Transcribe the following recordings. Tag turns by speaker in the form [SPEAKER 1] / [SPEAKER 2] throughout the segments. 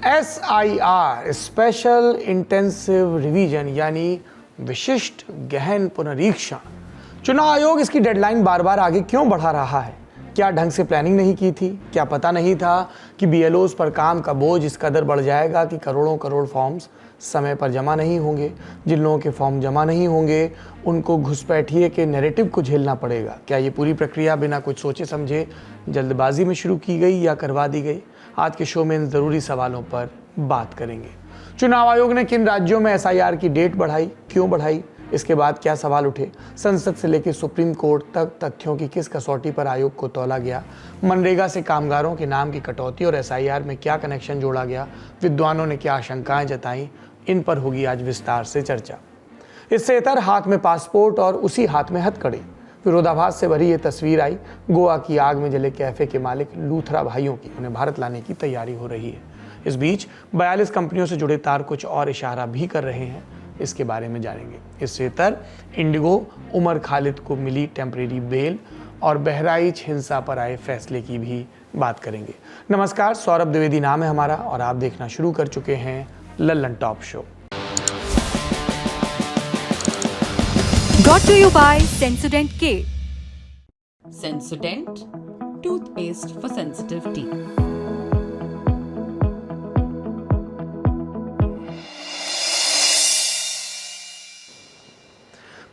[SPEAKER 1] SIR special intensive revision यानी विशिष्ट गहन पुनरीक्षण। चुनाव आयोग इसकी डेडलाइन बार बार आगे क्यों बढ़ा रहा है? क्या ढंग से प्लानिंग नहीं की थी? क्या पता नहीं था कि BLOs पर काम का बोझ इस कदर बढ़ जाएगा कि करोड़ों करोड़ फॉर्म्स समय पर जमा नहीं होंगे? जिन लोगों के फॉर्म जमा नहीं होंगे उनको घुसपैठिए के नैरेटिव को झेलना पड़ेगा। क्या ये पूरी प्रक्रिया बिना कुछ सोचे समझे जल्दबाजी में शुरू की गई या करवा दी गई? आज के शो में इन ज़रूरी सवालों पर बात करेंगे। चुनाव आयोग ने किन राज्यों में SIR की डेट बढ़ाई, क्यों बढ़ाई, इसके बाद क्या सवाल उठे, संसद से लेकर सुप्रीम कोर्ट तक तथ्यों की किस कसौटी पर आयोग को तौला गया, मनरेगा से कामगारों के नाम की कटौती और SIR में क्या कनेक्शन जोड़ा गया, विद्वानों ने क्या आशंकाएं जताई, इन पर होगी आज विस्तार से चर्चा। इससे इतर हाथ में पासपोर्ट और उसी हाथ में हथकड़ी, विरोधाभास से भरी ये तस्वीर आई गोवा की आग में जले कैफे के मालिक लूथरा भाइयों की। उन्हें भारत लाने की तैयारी हो रही है। इस बीच 42 कंपनियों से जुड़े तार कुछ और इशारा भी कर रहे हैं, इसके बारे में जानेंगे। इससे इतर इंडिगो उमर खालिद को मिली टेम्परेरी बेल और बहराइच हिंसा पर आए फैसले की भी बात करेंगे। नमस्कार, सौरभ द्विवेदी नाम है हमारा और आप देखना शुरू कर चुके हैं Lallan top show.
[SPEAKER 2] Brought to you by Sensodyne K.
[SPEAKER 3] Sensodyne toothpaste for sensitive teeth.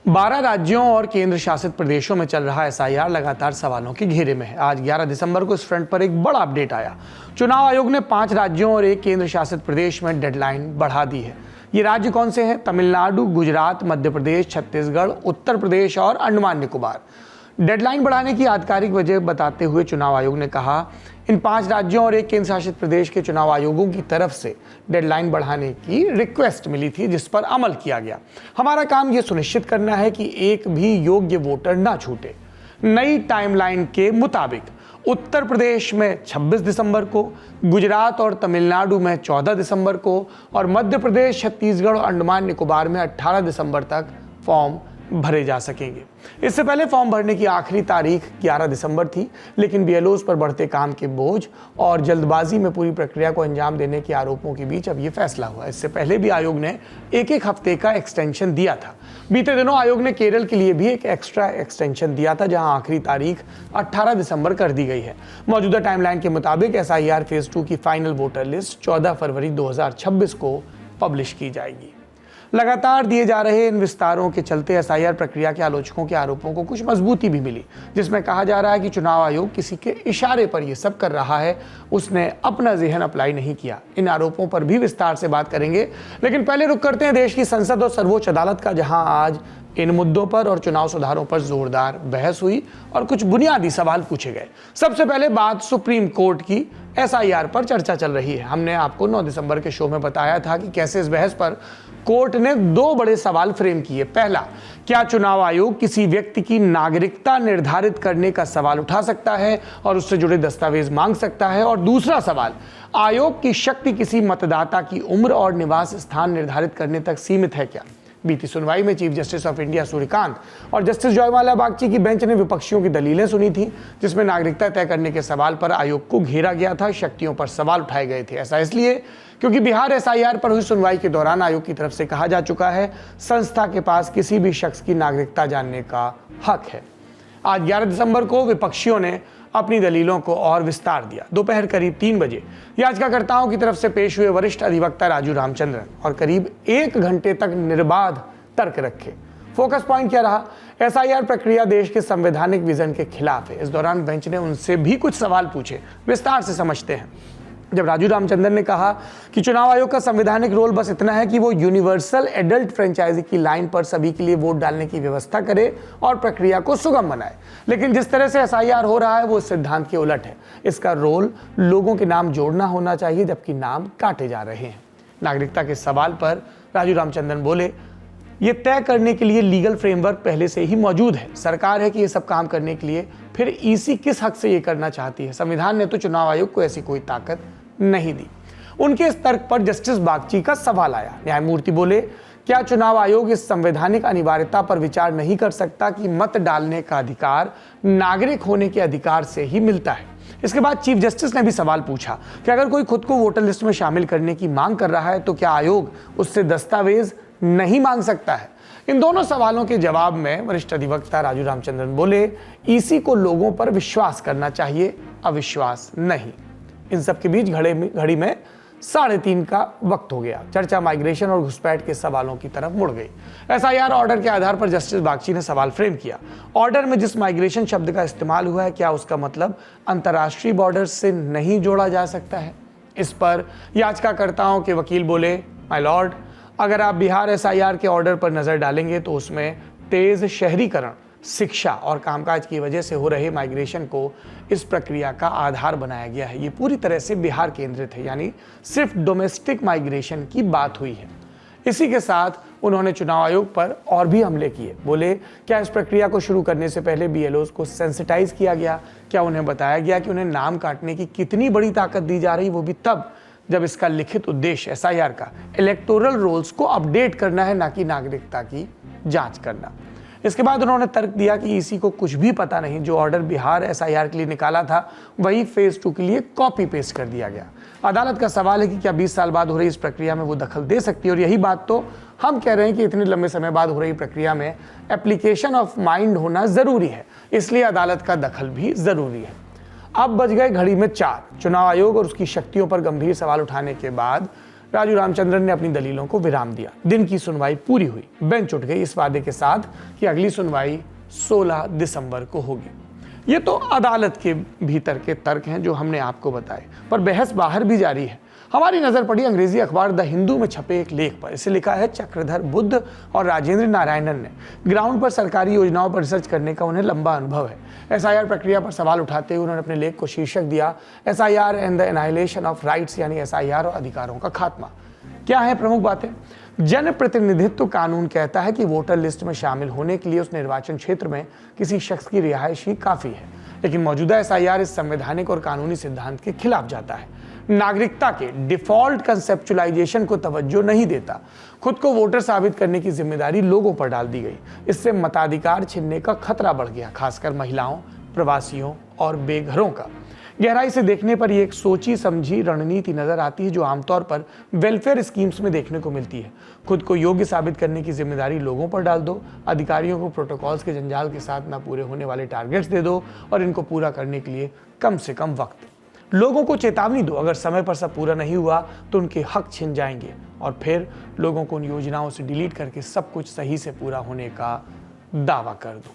[SPEAKER 1] बारह राज्यों और केंद्र शासित प्रदेशों में चल रहा SIR लगातार सवालों के घेरे में है। आज 11 दिसंबर को इस फ्रंट पर एक बड़ा अपडेट आया। चुनाव आयोग ने 5 राज्यों और एक केंद्र शासित प्रदेश में डेडलाइन बढ़ा दी है। ये राज्य कौन से हैं? तमिलनाडु, गुजरात, मध्य प्रदेश, छत्तीसगढ़, उत्तर प्रदेश और अंडमान निकोबार। डेडलाइन बढ़ाने की आधिकारिक वजह बताते हुए चुनाव आयोग ने कहा, इन 5 राज्यों और एक केंद्र शासित प्रदेश के चुनाव आयोगों की तरफ से डेडलाइन बढ़ाने की रिक्वेस्ट मिली थी, जिस पर अमल किया गया। हमारा काम ये सुनिश्चित करना है कि एक भी योग्य वोटर ना छूटे। नई टाइमलाइन के मुताबिक उत्तर प्रदेश में 26 दिसंबर को, गुजरात और तमिलनाडु में 14 दिसंबर को और मध्य प्रदेश, छत्तीसगढ़ और अंडमान निकोबार में 18 दिसंबर तक फॉर्म भरे जा सकेंगे। इससे पहले फॉर्म भरने की आखिरी तारीख 11 दिसंबर थी, लेकिन BLOs पर बढ़ते काम के बोझ और जल्दबाजी में पूरी प्रक्रिया को अंजाम देने के आरोपों के बीच अब ये फैसला हुआ। इससे पहले भी आयोग ने एक हफ्ते का एक्सटेंशन दिया था। बीते दिनों आयोग ने केरल के लिए भी एक एक्स्ट्रा एक्सटेंशन दिया था, जहां आखिरी तारीख 18 दिसंबर कर दी गई है। मौजूदा टाइमलाइन के मुताबिक SIR फेज 2 की फाइनल वोटर लिस्ट 14 फरवरी 2026 को पब्लिश की जाएगी। लगातार दिए जा रहे इन विस्तारों के चलते SIR प्रक्रिया के आलोचकों के आरोपों को कुछ मजबूती भी मिली, जिसमें कहा जा रहा है कि चुनाव आयोग किसी के इशारे पर यह सब कर रहा है, उसने अपना ज़हन अप्लाई नहीं किया। इन आरोपों पर भी विस्तार से बात करेंगे, लेकिन पहले रुक करते हैं देश की संसद और सर्वोच्च अदालत का, जहां आज इन मुद्दों पर और चुनाव सुधारों पर जोरदार बहस हुई और कुछ बुनियादी सवाल पूछे गए। सबसे पहले बात सुप्रीम कोर्ट की SIR पर चर्चा चल रही है। हमने आपको 9 दिसंबर के शो में बताया था कि कैसे इस बहस पर कोर्ट ने 2 बड़े सवाल फ्रेम किए। पहला, क्या चुनाव आयोग किसी व्यक्ति की नागरिकता निर्धारित करने का सवाल उठा सकता है और उससे जुड़े दस्तावेज मांग सकता है? और दूसरा सवाल, आयोग की शक्ति किसी मतदाता की उम्र और निवास स्थान निर्धारित करने तक सीमित है क्या? बीती सुनवाई में chief justice of India Suryakant और जस्टिस जयमाला बागची की बेंच ने विपक्षियों की दलीलें सुनी थी, जिसमें नागरिकता तय करने के सवाल पर आयोग को घेरा गया था, शक्तियों पर सवाल उठाए गए थे। ऐसा इसलिए क्योंकि बिहार SIR पर हुई सुनवाई के दौरान आयोग की तरफ से कहा जा चुका है, संस्था के पास किसी भी शख्स की नागरिकता जानने का हक है। आज 11 दिसंबर को विपक्षियों ने अपनी दलीलों को और विस्तार दिया। दोपहर करीब 3 बजे याचिकाकर्ताओं की तरफ से पेश हुए वरिष्ठ अधिवक्ता राजू रामचंद्रन और करीब 1 घंटे तक निर्बाध तर्क रखे। फोकस पॉइंट क्या रहा? SIR प्रक्रिया देश के संवैधानिक विजन के खिलाफ है। इस दौरान बेंच ने उनसे भी कुछ सवाल पूछे, विस्तार से समझते हैं। जब राजू रामचंद्रन ने कहा कि चुनाव आयोग का संवैधानिक रोल बस इतना है कि वो यूनिवर्सल एडल्ट फ्रेंचाइजी की लाइन पर सभी के लिए वोट डालने की व्यवस्था करे और प्रक्रिया को सुगम बनाए, लेकिन जिस तरह से SIR हो रहा है वो इस सिद्धांत के उलट है। इसका रोल लोगों के नाम जोड़ना होना चाहिए, जबकि नाम काटे जा रहे हैं। नागरिकता के सवाल पर राजू रामचंद्रन बोले, ये तय करने के लिए लीगल फ्रेमवर्क पहले से ही मौजूद है। सरकार है कि ये सब काम करने के लिए, फिर EC किस हक से ये करना चाहती है? संविधान ने तो चुनाव आयोग को ऐसी कोई ताकत नहीं दी। उनके इस तर्क पर जस्टिस बागची का सवाल आया। न्यायमूर्ति बोले, क्या चुनाव आयोग इस संवैधानिक अनिवार्यता पर विचार नहीं कर सकता कि मत डालने का अधिकार नागरिक होने के अधिकार से ही मिलता है? इसके बाद चीफ जस्टिस ने भी सवाल पूछा कि अगर कोई खुद को वोटर लिस्ट में शामिल करने की मांग कर रहा है तो क्या आयोग उससे दस्तावेज नहीं मांग सकता है। इन दोनों सवालों के जवाब में वरिष्ठ अधिवक्ता राजू रामचंद्रन बोले, ईसी को लोगों पर विश्वास करना चाहिए, अविश्वास नहीं। इन सब के बीच घड़ी में 3:30 का वक्त हो गया। चर्चा माइग्रेशन और घुसपैठ के सवालों की तरफ मुड़ गई। एसआईआर ऑर्डर के आधार पर जस्टिस बागची ने सवाल फ्रेम किया, ऑर्डर में जिस माइग्रेशन शब्द का इस्तेमाल हुआ है, क्या उसका मतलब अंतर्राष्ट्रीय बॉर्डर से नहीं जोड़ा जा सकता है। इस पर याचिकाकर्ताओं के वकील बोले, माय लॉर्ड, अगर आप बिहार एसआईआर के ऑर्डर पर नजर डालेंगे तो उसमें तेज शहरीकरण, शिक्षा और कामकाज की वजह से हो रहे माइग्रेशन को इस प्रक्रिया का आधार बनाया गया है। ये पूरी तरह से बिहार केंद्रित है, यानी सिर्फ डोमेस्टिक माइग्रेशन की बात हुई है। इसी के साथ उन्होंने चुनाव आयोग पर और भी हमले किए। बोले, क्या इस प्रक्रिया को शुरू करने से पहले बीएलओज को सेंसिटाइज किया गया? क्या उन्हें बताया गया कि उन्हें नाम काटने की कितनी बड़ी ताकत दी जा रही, वो भी तब जब इसका लिखित उद्देश्य एसआईआर का इलेक्टोरल रोल्स को अपडेट करना है, ना कि नागरिकता की जांच करना। इसके बाद उन्होंने तर्क दिया कि ईसी को कुछ भी पता नहीं, जो ऑर्डर बिहार एसआईआर के लिए निकाला था वही फेज 2 के लिए कॉपी पेस्ट कर दिया गया। अदालत का सवाल है कि क्या 20 साल बाद हो रही इस प्रक्रिया में वो दखल दे सकती है, और यही बात तो हम कह रहे हैं कि इतने लंबे समय बाद हो रही प्रक्रिया में एप्लीकेशन ऑफ माइंड होना जरूरी है, इसलिए अदालत का दखल भी जरूरी है। अब बज गए घड़ी में 4। चुनाव आयोग और उसकी शक्तियों पर गंभीर सवाल उठाने के बाद राजू रामचंद्रन ने अपनी दलीलों को विराम दिया। दिन की सुनवाई पूरी हुई, बेंच उठ गई इस वादे के साथ कि अगली सुनवाई 16 दिसंबर को होगी। ये तो अदालत के भीतर के तर्क हैं जो हमने आपको बताए, पर बहस बाहर भी जारी है। हमारी नजर पड़ी अंग्रेजी अखबार द हिंदू में छपे एक लेख पर। इसे लिखा है चक्रधर बुद्ध और राजेंद्र नारायणन ने। ग्राउंड पर सरकारी योजनाओं पर रिसर्च करने का उन्हें लंबा अनुभव है। एसआईआर प्रक्रिया पर सवाल उठाते हुए उन्होंने अपने लेख को शीर्षक दिया, SIR and the annihilation of rights, यानी एसआईआर और अधिकारों का खात्मा। क्या है प्रमुख बातें? जनप्रतिनिधित्व कानून कहता है कि वोटर लिस्ट में शामिल होने के लिए उस निर्वाचन क्षेत्र में किसी शख्स की रिहाइश ही काफी है, लेकिन मौजूदा एसआईआर इस संवैधानिक और कानूनी सिद्धांत के खिलाफ जाता है। नागरिकता के डिफॉल्ट कंसेप्चुलाइजेशन को तवज्जो नहीं देता। खुद को वोटर साबित करने की जिम्मेदारी लोगों पर डाल दी गई। इससे मताधिकार छीनने का खतरा बढ़ गया, खासकर महिलाओं, प्रवासियों और बेघरों का। गहराई से देखने पर यह एक सोची समझी रणनीति नजर आती है जो आमतौर पर वेलफेयर स्कीम्स में देखने को मिलती है। खुद को योग्य साबित करने की जिम्मेदारी लोगों पर डाल दो, अधिकारियों को प्रोटोकॉल्स के जंजाल के साथ ना पूरे होने वाले टारगेट्स दे दो और इनको पूरा करने के लिए कम से कम वक्त। लोगों को चेतावनी दो, अगर समय पर सब पूरा नहीं हुआ तो उनके हक छिन जाएंगे, और फिर लोगों को उन योजनाओं से डिलीट करके सब कुछ सही से पूरा होने का दावा कर दो।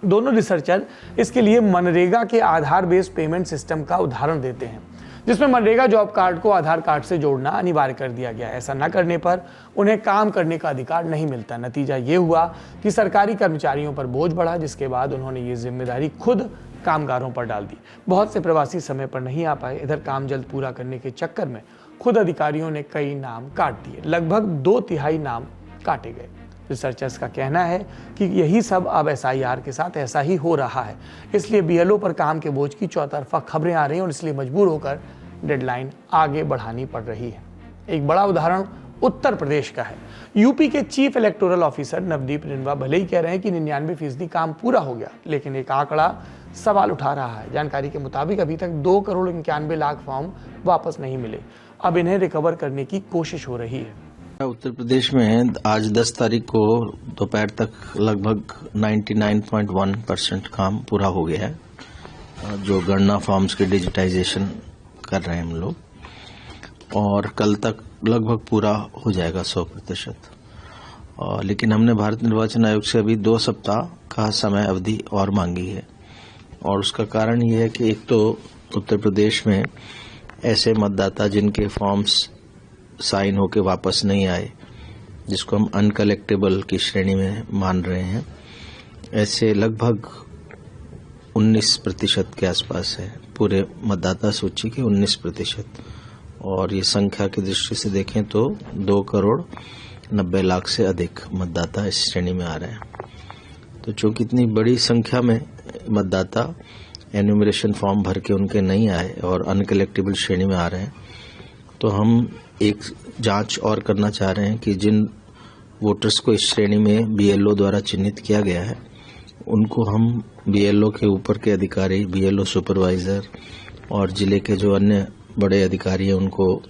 [SPEAKER 1] दोनों रिसर्चर इसके लिए मनरेगा के आधार बेस्ड पेमेंट सिस्टम का उदाहरण देते हैं, जिसमें मनरेगा जॉब कार्ड को आधार कार्ड से जोड़ना अनिवार्य कर दिया गया। ऐसा न करने पर उन्हें काम करने का अधिकार नहीं मिलता। नतीजा ये हुआ कि सरकारी कर्मचारियों पर बोझ बढ़ा, जिसके बाद उन्होंने ये जिम्मेदारी खुद कामगारों पर डाल दी। बहुत से प्रवासी समय पर नहीं आ पाए। इधर काम जल्द पूरा करने के चक्कर में खुद अधिकारियों ने कई नाम काट दिए। लगभग 2/3 नाम काटे गए। रिसर्चर्स का कहना है कि यही सब अब एसआईआर के साथ ऐसा ही हो रहा है। इसलिए बीएलओ पर काम के बोझ की चौतरफा खबरें आ रही हैं और इसलिए मजबूर होकर डेडलाइन आगे बढ़ानी पड़ रही है। एक बड़ा उदाहरण उत्तर प्रदेश का है। यूपी के चीफ इलेक्टोरल ऑफिसर नवदीप निन्वा भले ही कह रहे हैं कि 99% काम पूरा हो गया, लेकिन एक आंकड़ा सवाल उठा रहा है। जानकारी के मुताबिक अभी तक 2,91,00,000 फॉर्म वापस नहीं मिले। अब इन्हें रिकवर करने की कोशिश हो रही है।
[SPEAKER 4] उत्तर प्रदेश में आज 10 तारीख को दोपहर तक लगभग 99.1% काम पूरा हो गया है। जो गणना फॉर्म्स के डिजिटाइजेशन कर रहे हैं हम लोग, और कल तक लगभग पूरा हो जाएगा 100%। लेकिन हमने भारत निर्वाचन आयोग से अभी 2 सप्ताह का समय अवधि और मांगी है, और उसका कारण ये है कि एक तो उत्तर प्रदेश में ऐसे मतदाता जिनके फॉर्म्स साइन होके वापस नहीं आए, जिसको हम अनकलेक्टेबल की श्रेणी में मान रहे हैं, ऐसे लगभग 19% के आसपास है। पूरे मतदाता सूची के 19%, और ये संख्या की दृष्टि से देखें तो 2,90,00,000 से अधिक मतदाता इस श्रेणी में आ रहे हैं। तो चूंकि इतनी बड़ी संख्या में मतदाता एन्यूमरेशन फॉर्म भर के उनके नहीं आए और अनकलेक्टेबल श्रेणी में आ रहे हैं, तो हम एक जांच और करना चाह रहे हैं कि जिन वोटर्स को इस श्रेणी में बीएलओ द्वारा चिन्हित किया गया है उनको हम बीएलओ के ऊपर के अधिकारी, बीएलओ सुपरवाइजर और जिले के जो अन्य बड़े अधिकारी हैं उनको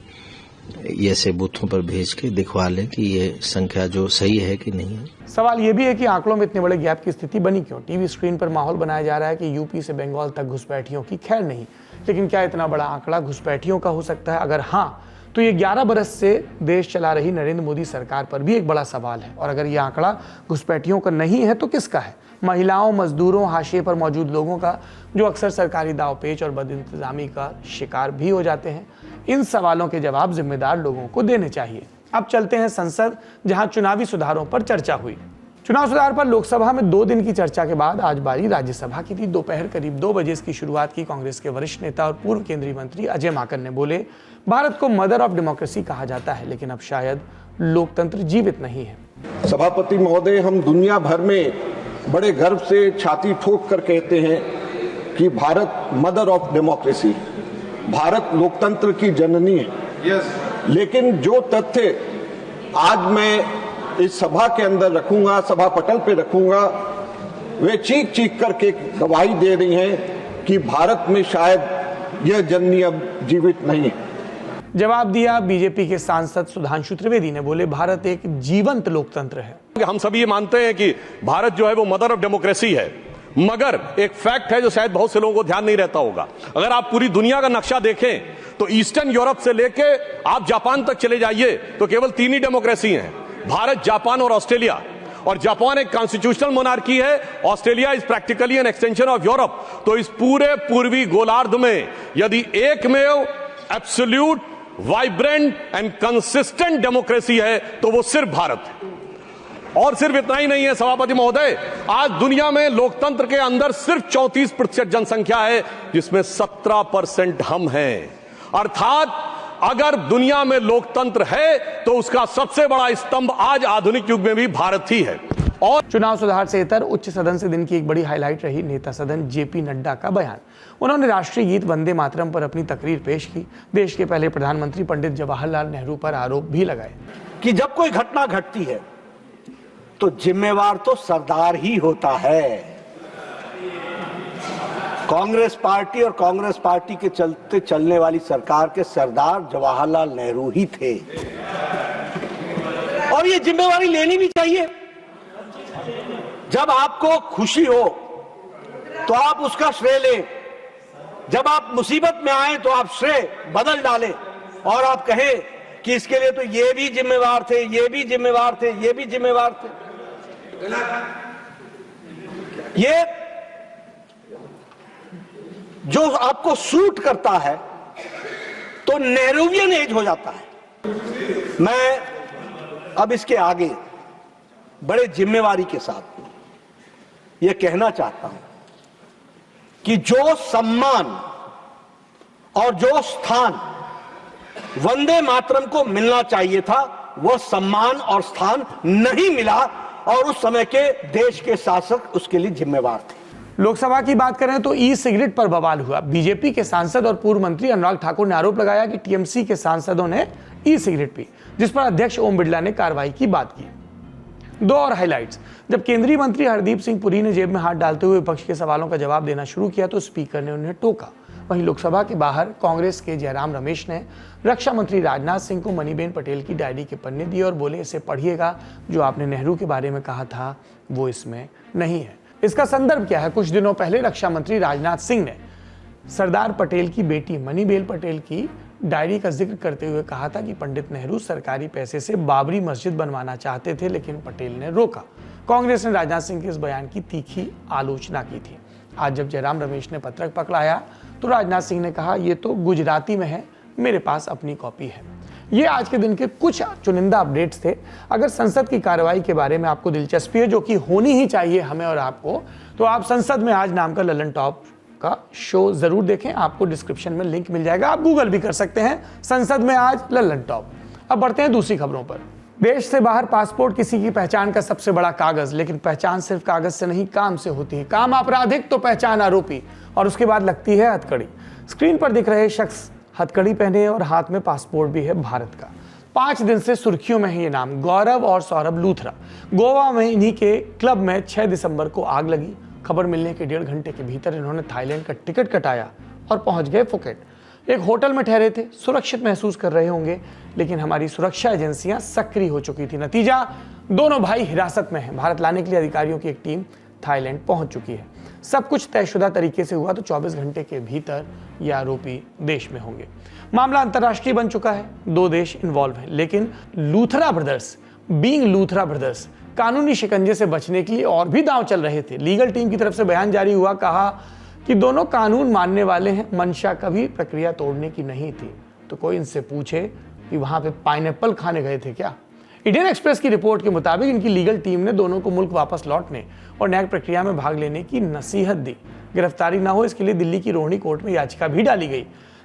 [SPEAKER 4] ऐसे बूथों पर भेज के दिखवा लें कि ये संख्या जो सही है कि नहीं है।
[SPEAKER 1] सवाल ये भी है कि आंकड़ों में इतने बड़े गैप की स्थिति बनी क्यों? टीवी स्क्रीन पर माहौल बनाया जा रहा है कि यूपी से बंगाल तक घुसपैठियों की, खैर नहीं, लेकिन क्या इतना बड़ा आंकड़ा घुसपैठियों का हो सकता है? अगर हाँ, तो ये 11 बरस से देश चला रही नरेंद्र मोदी सरकार पर भी एक बड़ा सवाल है। और अगर ये आंकड़ा घुसपैठियों का नहीं है तो किसका है? महिलाओं, मजदूरों, हाशिए पर मौजूद लोगों का, जो अक्सर सरकारी दावपेच और बदइंतजामी का शिकार भी हो जाते हैं। इन सवालों के जवाब जिम्मेदार लोगों को देने चाहिए। अब चलते हैं संसद, जहां चुनावी सुधारों पर चर्चा हुई। चुनाव सुधार पर लोकसभा में 2 दिन की चर्चा के बाद आज बारी राज्यसभा की थी। दोपहर करीब 2 बजे इसकी शुरुआत की कांग्रेस के वरिष्ठ नेता और पूर्व केंद्रीय मंत्री अजय माकन ने बोले, भारत को मदर ऑफ डेमोक्रेसी कहा जाता है, लेकिन अब शायद लोकतंत्र जीवित नहीं है।
[SPEAKER 5] सभापति महोदय, हम दुनिया भर में बड़े गर्व से छाती ठोक कर कहते हैं कि Bharat mother of democracy, Bharat लोकतंत्र की जननी है। लेकिन जो तथ्य आज मैं इस सभा के अंदर रखूंगा, सभा पटल पे रखूंगा, वे चीख चीख करके गवाही दे रही हैं कि भारत में शायद यह जननी अब जीवित नहीं है।
[SPEAKER 1] जवाब दिया बीजेपी के सांसद सुधांशु त्रिवेदी ने। बोले, भारत एक जीवंत लोकतंत्र है।
[SPEAKER 6] हम सभी ये मानते हैं कि भारत जो है वो मदर ऑफ डेमोक्रेसी है, मगर एक फैक्ट है जो शायद बहुत से लोगों को ध्यान नहीं रहता होगा। अगर आप पूरी दुनिया का नक्शा देखें तो ईस्टर्न यूरोप से लेके आप जापान तक चले जाइए तो केवल 3 ही डेमोक्रेसी हैं, भारत, जापान और ऑस्ट्रेलिया। और जापान एक कॉन्स्टिट्यूशनल मोनार्की है, Australia is practically an extension of Europe. तो इस पूरे पूर्वी गोलार्ध में यदि एकमेव absolute, vibrant and consistent democracy है तो वो सिर्फ भारत है। और सिर्फ इतना ही नहीं है सभापति महोदय, आज दुनिया में लोकतंत्र के अंदर सिर्फ 34% जनसंख्या है, जिसमें 17% हम हैं। अर्थात अगर दुनिया में लोकतंत्र है तो उसका सबसे बड़ा स्तंभ आज आधुनिक युग में भी भारत ही है। और
[SPEAKER 1] चुनाव सुधार से इतर उच्च सदन से दिन की एक बड़ी हाईलाइट रही नेता सदन जेपी नड्डा का बयान। उन्होंने राष्ट्रीय गीत वंदे मातरम पर अपनी तकरीर पेश की। देश के पहले प्रधानमंत्री पंडित जवाहरलाल नेहरू पर आरोप भी लगाए
[SPEAKER 7] कि जब कोई घटना घटती है तो जिम्मेवार तो सरदार ही होता है। कांग्रेस पार्टी और कांग्रेस पार्टी के चलते चलने वाली सरकार के सरदार जवाहरलाल नेहरू ही थे, और ये जिम्मेवारी लेनी भी चाहिए। जब आपको खुशी हो तो आप उसका श्रेय लें, जब आप मुसीबत में आए तो आप श्रेय बदल डालें और आप कहें कि इसके लिए तो ये भी जिम्मेवार थे, ये भी जिम्मेवार थे, ये भी जिम्मेवार थे। ये जो आपको सूट करता है तो नेहरूवियन एज हो जाता है। मैं अब इसके आगे बड़े जिम्मेवारी के साथ यह कहना चाहता हूं कि जो सम्मान और जो स्थान वंदे मातरम को मिलना चाहिए था, वह सम्मान और स्थान नहीं मिला, और उस समय के देश के शासक उसके लिए जिम्मेवार थे।
[SPEAKER 1] लोकसभा की बात करें तो ई सिगरेट पर बवाल हुआ। बीजेपी के सांसद और पूर्व मंत्री अनुराग ठाकुर ने आरोप लगाया कि टीएमसी के सांसदों ने ई सिगरेट पी, जिस पर अध्यक्ष ओम बिरला ने कार्रवाई की बात की। 2 और हाइलाइट्स। जब केंद्रीय मंत्री हरदीप सिंह पुरी ने जेब में हाथ डालते हुए विपक्ष के सवालों का जवाब देना शुरू किया तो स्पीकर ने उन्हें टोका। वहीं लोकसभा के बाहर कांग्रेस के जयराम रमेश ने रक्षा मंत्री राजनाथ सिंह को मनीबेन पटेल की डायरी के पन्ने दिए और बोले, इसे पढ़िएगा, जो आपने नेहरू के बारे में कहा था वो इसमें नहीं है। इसका संदर्भ क्या है? कुछ दिनों पहले रक्षा मंत्री राजनाथ सिंह ने सरदार पटेल की बेटी मनीबेन पटेल की डायरी का जिक्र करते हुए कहा था कि पंडित नेहरू सरकारी पैसे से बाबरी मस्जिद बनवाना चाहते थे, लेकिन पटेल ने रोका। कांग्रेस ने राजनाथ सिंह के इस बयान की तीखी आलोचना की थी। आज जब जयराम रमेश ने पत्रक पकड़ाया तो राजनाथ सिंह ने कहा, ये तो गुजराती में है, मेरे पास अपनी कॉपी है। ये आज के दिन के कुछ चुनिंदा अपडेट्स थे। अगर संसद की कार्रवाई के बारे में आपको दिलचस्पी है, जो कि होनी ही चाहिए हमें और आपको, तो आप संसद में आज नाम का ललन टॉप का शो जरूर देखें। आपको डिस्क्रिप्शन में लिंक मिल जाएगा, आप गूगल भी कर सकते हैं, संसद में आज ललन टॉप। अब बढ़ते हैं दूसरी खबरों पर। देश से बाहर पासपोर्ट किसी की पहचान का सबसे बड़ा कागज, लेकिन पहचान सिर्फ कागज से नहीं, काम से होती है। काम आपराधिक तो पहचान आरोपी, और उसके बाद लगती है हथकड़ी। स्क्रीन पर दिख रहे शख्स हथकड़ी पहने और हाथ में पासपोर्ट भी है भारत का। 5 दिन से सुर्खियों में है ये नाम, गौरव और सौरभ लूथरा। गोवा में इन्हीं के क्लब में 6 दिसंबर को आग लगी। खबर मिलने के 1.5 घंटे के भीतर इन्होंने थाईलैंड का टिकट कटाया और पहुंच गए फुकेट। एक होटल में ठहरे थे, सुरक्षित महसूस कर रहे होंगे, लेकिन हमारी सुरक्षा एजेंसियां सक्रिय हो चुकी थी। नतीजा, दोनों भाई हिरासत में हैं। भारत लाने के लिए अधिकारियों की एक टीम थाईलैंड पहुंच चुकी है। सब कुछ तयशुदा तरीके से हुआ तो 24 घंटे के भीतर ये आरोपी देश में होंगे। मामला अंतर्राष्ट्रीय बन चुका है, 2 देश इन्वॉल्व हैं, लेकिन Luthra brothers being Luthra brothers कानूनी शिकंजे से बचने के लिए और भी दांव चल रहे थे। लीगल टीम की तरफ से बयान जारी हुआ, कहा कि दोनों कानून मानने वाले हैं, मंशा कभी प्रक्रिया तोड़ने की नहीं थी। तो कोई इनसे पूछे कि वहां पे पाइनएप्पल खाने गए थे क्या? इंडियन एक्सप्रेस की रिपोर्ट के मुताबिक इनकी लीगल टीम ने दोनों को मुल्क वापस लौटने और न्यायिक प्रक्रिया में भाग लेने की नसीहत दी। गिरफ्तारी ना हो इसके लिए दिल्ली की रोहिणी कोर्ट में याचिका भी डाली गई।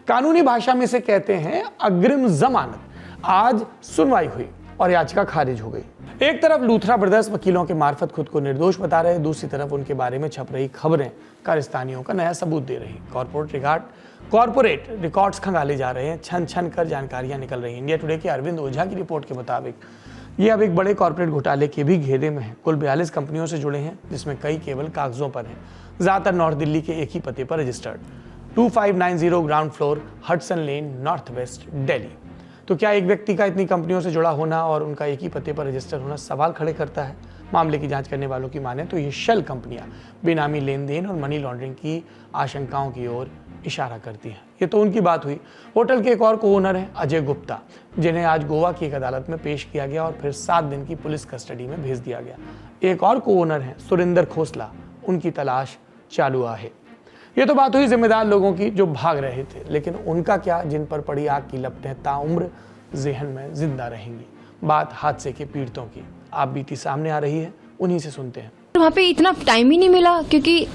[SPEAKER 1] कानूनी भाषा में इसे कहते हैं अग्रिम जमानत। आज सुनवाई हुई और याचिका खारिज हो गई। एक तरफ लूथरा ब्रदर्स वकीलों के मार्फत खुद को निर्दोष बता रहे, दूसरी तरफ उनके बारे में छप रही खबरें कारस्तानियों का नया सबूत दे रही। कॉर्पोरेट रिकॉर्ड्स खंगाले जा रहे हैं, छन छन कर जानकारियां निकल रही हैं। इंडिया टुडे के अरविंद ओझा की रिपोर्ट के मुताबिक ये अब एक बड़े कॉर्पोरेट घोटाले के भी घेरे में है। कुल 42 कंपनियों से जुड़े हैं, जिसमें कई केवल कागजों पर हैं। ज्यादातर नॉर्थ दिल्ली के एक ही पते पर रजिस्टर्ड, 2590 ग्राउंड फ्लोर, हडसन लेन, नॉर्थ वेस्ट दिल्ली। तो क्या एक व्यक्ति का इतनी कंपनियों से जुड़ा होना और उनका एक ही पते पर रजिस्टर होना सवाल खड़े करता है? मामले की जांच करने वालों की माने तो ये शेल कंपनियां बेनामी लेन देन और मनी लॉन्ड्रिंग की आशंकाओं की ओर इशारा करती हैं। ये तो उनकी बात हुई। होटल के एक और को ओनर हैं अजय गुप्ता, जिन्हें आज गोवा की एक अदालत में पेश किया गया और फिर 7 दिन की पुलिस कस्टडी में भेज दिया गया। एक और को ओनर हैं सुरिंदर खोसला, उनकी तलाश चालू है। ये तो बात हुई जिम्मेदार लोगों की जो भाग रहे थे, लेकिन उनका क्या, जिन पर पड़ी आग की लपटें ताउम्र ज़हन में जिंदा रहेंगी। बात हादसे के पीड़ितों की आप बीती सामने आ रही है, उन्हीं से सुनते हैं।
[SPEAKER 8] वहाँ पे इतना टाइम ही नहीं मिला, क्योंकि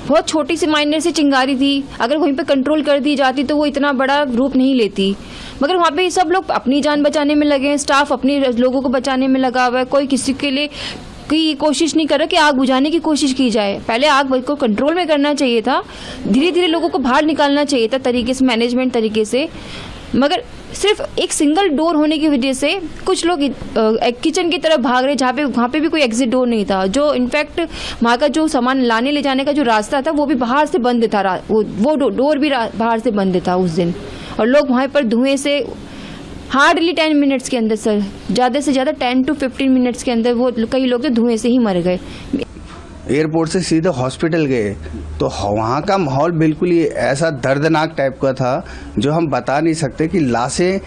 [SPEAKER 8] बहुत छोटी सी माइनर सी चिंगारी थी। अगर वहीं पे कंट्रोल कर दी जाती तो वो इतना बड़ा रूप नहीं लेती। मगर वहाँ पे सब लोग अपनी जान बचाने में लगे हैं, स्टाफ अपने लोगों को बचाने में लगा हुआ है। कोई किसी के लिए की कोशिश नहीं कर रहा कि आग बुझाने की कोशिश की जाए। पहले आग को कंट्रोल में करना चाहिए था, धीरे धीरे लोगों को बाहर निकालना चाहिए था तरीके से, मैनेजमेंट तरीके से। मगर सिर्फ एक सिंगल डोर होने की वजह से कुछ लोग किचन की तरफ भाग रहे, जहाँ पे वहाँ पे भी कोई एग्जिट डोर नहीं था। जो इनफैक्ट वहाँ का जो सामान लाने ले जाने का जो रास्ता था वो भी बाहर से बंद था, वो डोर भी बाहर से बंद था उस दिन। और लोग वहाँ पर धुएं से हार्डली 10 मिनट्स के अंदर, सर ज़्यादा से ज़्यादा 10 to 15 मिनट्स के अंदर वो कई लोग तो धुएं से ही मर गए।
[SPEAKER 9] एयरपोर्ट से सीधे हॉस्पिटल गए तो वहाँ का माहौल बिल्कुल ही ऐसा दर्दनाक टाइप का था जो हम बता नहीं सकते कि लाशें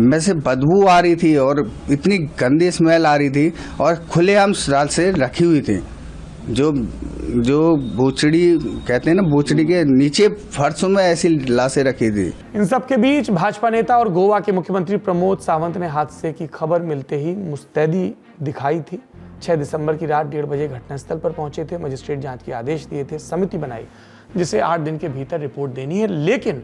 [SPEAKER 9] में से बदबू आ रही थी और इतनी गंदी स्मेल आ रही थी और खुलेआम रात से रखी हुई थी। जो बोचड़ी कहते हैं ना, बोचड़ी के नीचे फर्श में ऐसी लाशें रखी थी।
[SPEAKER 1] इन सब के बीच भाजपा नेता और गोवा के मुख्यमंत्री प्रमोद सावंत ने हादसे की खबर मिलते ही मुस्तैदी दिखाई थी। 6 दिसंबर की रात 1:30 बजे घटनास्थल पर पहुंचे थे। मजिस्ट्रेट जांच के आदेश दिए थे, समिति बनाई जिसे 8 दिन के भीतर रिपोर्ट देनी है। लेकिन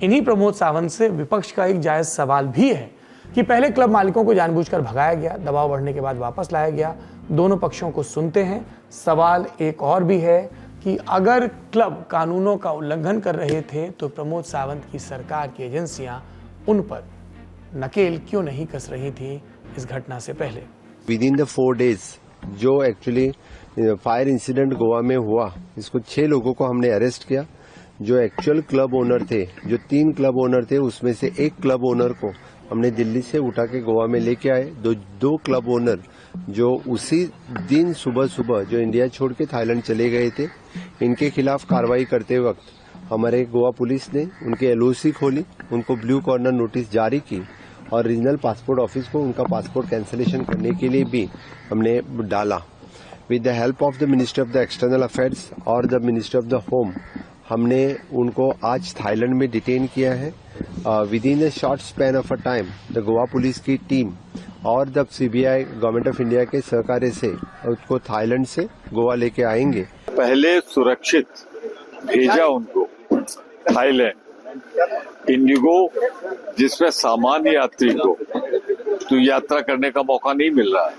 [SPEAKER 1] इन्हीं प्रमोद सावंत से विपक्ष का एक जायज सवाल भी है कि पहले क्लब मालिकों को जानबूझकर भगाया गया, दबाव बढ़ने के बाद वापस लाया गया। दोनों पक्षों को सुनते हैं। सवाल एक और भी है कि अगर क्लब कानूनों का उल्लंघन कर रहे थे तो प्रमोद सावंत की सरकार की एजेंसियां उन पर नकेल क्यों नहीं कस रही थी इस घटना से पहले।
[SPEAKER 10] विदिन द 4 days जो एक्चुअली फायर इंसिडेंट गोवा में हुआ, इसको 6 लोगों को हमने अरेस्ट किया। जो एक्चुअल क्लब ओनर थे, जो 3 क्लब ओनर थे, उसमें से एक क्लब ओनर को हमने दिल्ली से उठा के गोवा में लेके आए। दो क्लब ओनर जो उसी दिन सुबह जो इंडिया छोड़ के थाईलैंड चले गए थे, इनके खिलाफ कार्रवाई करते वक्त हमारे गोवा पुलिस ने उनके एलओसी खोली, उनको ब्लू कॉर्नर नोटिस जारी की और रीजनल पासपोर्ट ऑफिस को उनका पासपोर्ट कैंसिलेशन करने के लिए भी हमने डाला। With the help of the minister of the external affairs और the minister of the home, हमने उनको आज थाईलैंड में डिटेन किया है। Within a short span of a time the Goa police की टीम और the CBI government of India के सहकार्य से उसको थाईलैंड से गोवा लेके आएंगे।
[SPEAKER 11] पहले सुरक्षित भेजा उनको थाईलैंड। इंडिगो जिसमें सामान्य यात्री को तो यात्रा करने का मौका नहीं मिल रहा है,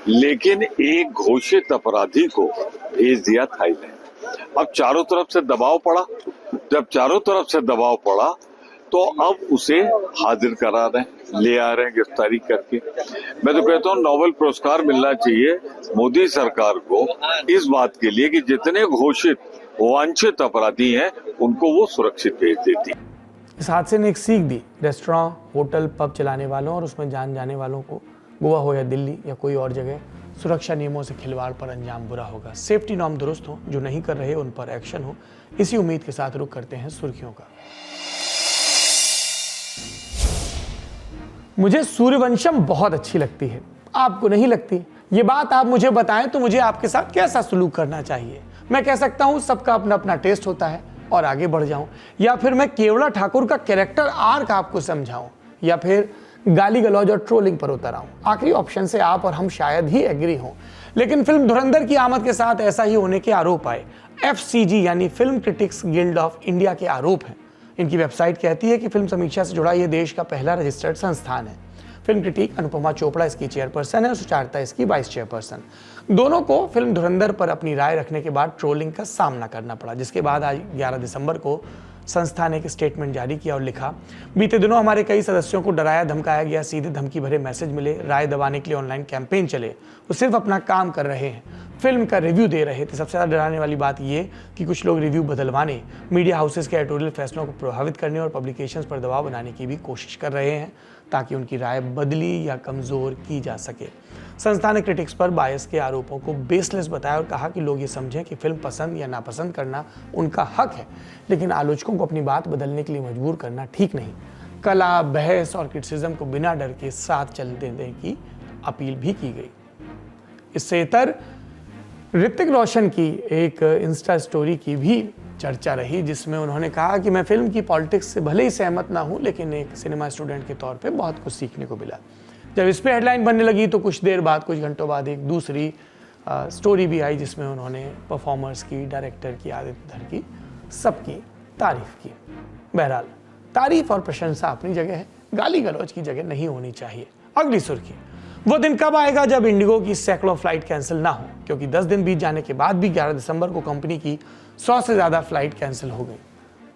[SPEAKER 11] लेकिन एक घोषित अपराधी को भेज दिया थाईलैंड। अब चारों तरफ से दबाव पड़ा। जब चारों तरफ से दबाव पड़ा तो अब उसे हाजिर करा रहे हैं, ले आ रहे हैं गिरफ्तारी करके। मैं तो कहता हूँ नोबेल पुरस्कार मिलना चाहिए मोदी सरकार को इस बात के लिए कि जितने घोषित वांछित अपराधी हैं उनको वो सुरक्षित भेज देती है।
[SPEAKER 1] इस हादसे ने एक सीख दी रेस्टोरेंट, होटल, पब चलाने वालों और उसमें जाने वालों को, गोवा हो या दिल्ली या कोई और जगह, सुरक्षा नियमों से खिलवाड़ पर अंजाम बुरा होगा। सेफ्टी नॉर्म दुरुस्त हो, जो नहीं कर रहे उन पर एक्शन हो। इसी उम्मीद के साथ रुख करते हैं सुर्खियों का। मुझे सूर्यवंशम बहुत अच्छी लगती है, आपको नहीं लगती? ये बात आप मुझे बताएं तो मुझे आपके साथ कैसा सलूक करना चाहिए। मैं कह सकता हूं सबका अपना अपना टेस्ट होता है और आगे बढ़ जाऊं, या फिर मैं केवला ठाकुर का कैरेक्टर आर्क आपको समझाऊं, या फिर गाली गलौज और ट्रोलिंग पर उतर आऊं। आखिरी ऑप्शन से आप और हम शायद ही एग्री हों, लेकिन फिल्म धुरंधर की आमद के साथ ऐसा ही होने के आरोप आए। FCG यानी film critics guild of India के आरोप हैं। इनकी वेबसाइट कहती है कि फिल्म समीक्षा से जुड़ा यह देश का पहला रजिस्टर्ड संस्थान है। फिल्म क्रिटिक अनुपमा चोपड़ा इसकी चेयरपर्सन है और सुचारता इसकी वाइस चेयरपर्सन। दोनों को फिल्म धुरंधर पर अपनी राय रखने के बाद ट्रोलिंग का सामना करना पड़ा, जिसके बाद आज 11 दिसंबर को संस्था ने एक स्टेटमेंट जारी किया और लिखा, बीते दिनों हमारे कई सदस्यों को डराया धमकाया गया, सीधे धमकी भरे मैसेज मिले, राय दबाने के लिए ऑनलाइन कैंपेन चले। वो सिर्फ अपना काम कर रहे हैं, फिल्म का रिव्यू दे रहे थे। सबसे ज़्यादा डराने वाली बात ये कि कुछ लोग रिव्यू बदलवाने, मीडिया हाउसेस के एडिटोरियल फैसलों को प्रभावित करने और पब्लिकेशंस पर दबाव बनाने की भी कोशिश कर रहे हैं ताकि उनकी राय बदली या कमज़ोर की जा सके। संस्था ने क्रिटिक्स पर बायस के आरोपों को बेसलेस बताया और कहा कि लोग ये समझें कि फिल्म पसंद या नापसंद करना उनका हक है, लेकिन आलोचकों को अपनी बात बदलने के लिए मजबूर करना ठीक नहीं। कला, बहस और क्रिटिसिज्म को बिना डर के साथ चलते देने की अपील भी की गई। इससे इतर ऋतिक रोशन की एक इंस्टा स्टोरी की भी चर्चा रही, जिसमें उन्होंने कहा कि मैं फिल्म की पॉलिटिक्स से भले ही सहमत ना हूं, लेकिन एक सिनेमा स्टूडेंट के तौर पे बहुत कुछ सीखने को मिला। जब इस पे हेडलाइन बनने लगी तो कुछ देर बाद, कुछ घंटों बाद एक दूसरी स्टोरी भी आई जिसमें उन्होंने परफॉर्मर्स की, डायरेक्टर की, आदित्य धर की, सबकी तारीफ की। बहरहाल तारीफ और प्रशंसा अपनी जगह है, गाली गलौज की जगह नहीं होनी चाहिए। अगली सुर्खी, वो दिन कब आएगा जब इंडिगो की सैकड़ों फ्लाइट कैंसिल ना हो, क्योंकि 10 दिन बीत जाने के बाद भी 11 दिसंबर को कंपनी की 100 से ज़्यादा फ्लाइट कैंसिल हो गई।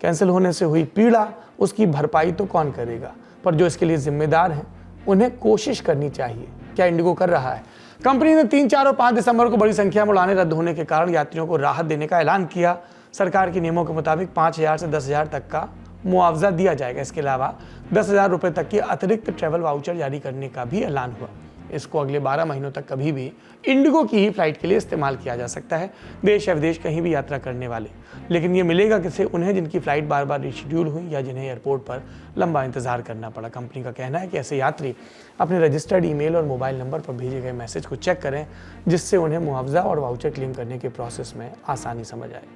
[SPEAKER 1] कैंसिल होने से हुई पीड़ा, उसकी भरपाई तो कौन करेगा, पर जो इसके लिए जिम्मेदार हैं उन्हें कोशिश करनी चाहिए। क्या इंडिगो कर रहा है? कंपनी ने 3, 4 और 5 दिसंबर को बड़ी संख्या में उड़ानें रद्द होने के कारण यात्रियों को राहत देने का ऐलान किया। सरकार के नियमों के मुताबिक 5,000 से 10,000 तक का मुआवजा दिया जाएगा। इसके अलावा 10,000 रुपये तक की अतिरिक्त ट्रैवल वाउचर जारी करने का भी ऐलान हुआ। इसको अगले 12 महीनों तक कभी भी इंडिगो की ही फ्लाइट के लिए इस्तेमाल किया जा सकता है, देश या विदेश कहीं भी यात्रा करने वाले। लेकिन ये मिलेगा किसे? उन्हें जिनकी फ्लाइट बार बार रिशेड्यूल हुई या जिन्हें एयरपोर्ट पर लंबा इंतजार करना पड़ा। कंपनी का कहना है कि ऐसे यात्री अपने रजिस्टर्ड ईमेल और मोबाइल नंबर पर भेजे गए मैसेज को चेक करें, जिससे उन्हें मुआवजा और वाउचर क्लेम करने के प्रोसेस में आसानी समझ आए।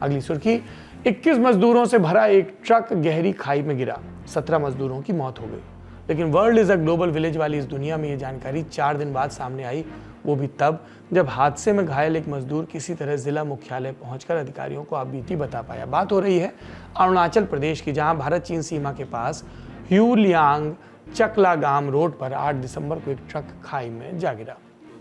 [SPEAKER 1] अगली सुर्खी, 21 मजदूरों से भरा एक ट्रक गहरी खाई में गिरा, 17 मजदूरों की मौत हो गई। लेकिन world is a global village वाली इस दुनिया में ये जानकारी 4 दिन बाद सामने आई, वो भी तब जब हादसे में घायल एक मजदूर किसी तरह जिला मुख्यालय पहुंचकर अधिकारियों को बीती बता पाया। बात हो रही है अरुणाचल प्रदेश की, जहां भारत चीन सीमा के पास ह्यूलियांग चकलागाम रोड पर 8 दिसंबर को एक ट्रक खाई में जा गिरा।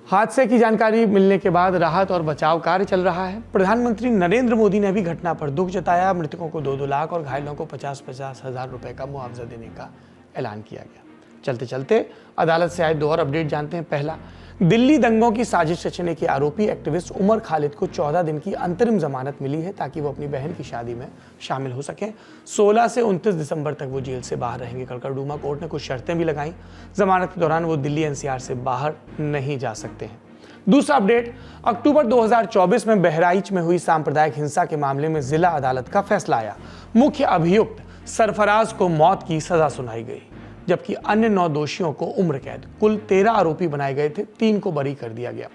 [SPEAKER 1] हादसे की जानकारी मिलने के बाद राहत और बचाव कार्य चल रहा है। प्रधानमंत्री नरेंद्र मोदी ने भी घटना पर दुख जताया। मृतकों को 2-2 लाख और घायलों को 50-50 हज़ार रुपए का मुआवजा देने का ऐलान किया गया। चलते चलते अदालत से आए 2 और अपडेट जानते हैं। पहला, दिल्ली दंगों की साजिश रचने के आरोपी एक्टिविस्ट उमर खालिद को 14 दिन की अंतरिम जमानत मिली है ताकि वो अपनी बहन की शादी में शामिल हो सकें। 16 से 29 दिसंबर तक वो जेल से बाहर रहेंगे। कड़कड़डूमा कोर्ट ने कुछ शर्तें भी लगाई। जमानत के दौरान वो दिल्ली NCR से बाहर नहीं जा सकते हैं। दूसरा अपडेट, अक्टूबर 2024 में बहराइच में हुई सांप्रदायिक हिंसा के मामले में जिला अदालत का फैसला आया। मुख्य अभियुक्त सरफराज को मौत की सजा सुनाई गई, जबकि अन्य 9 दोषियों को उम्र कैद। कुल 13 आरोपी बनाए गए थे, 3 को बरी कर दिया गया।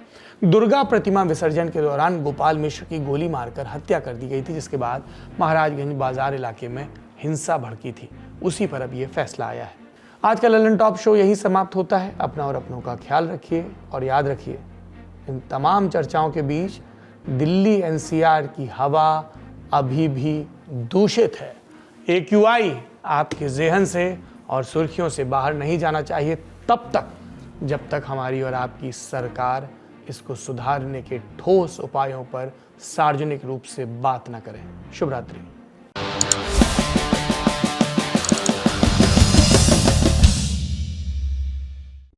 [SPEAKER 1] दुर्गा प्रतिमा विसर्जन के दौरान गोपाल मिश्र की गोली मारकर हत्या कर दी गई थी, जिसके बाद महाराजगंज बाजार इलाके में हिंसा भड़की थी। उसी पर अब ये फैसला आया है। आज का ललन टॉप शो यही समाप्त होता है। अपना और अपनों का ख्याल रखिए और याद रखिए, इन तमाम चर्चाओं के बीच दिल्ली NCR की हवा अभी भी दूषित है। AQI आपके ज़हन से और सुर्खियों से बाहर नहीं जाना चाहिए तब तक जब तक हमारी और आपकी सरकार इसको सुधारने के ठोस उपायों पर सार्वजनिक रूप से बात न करें। शुभ रात्रि।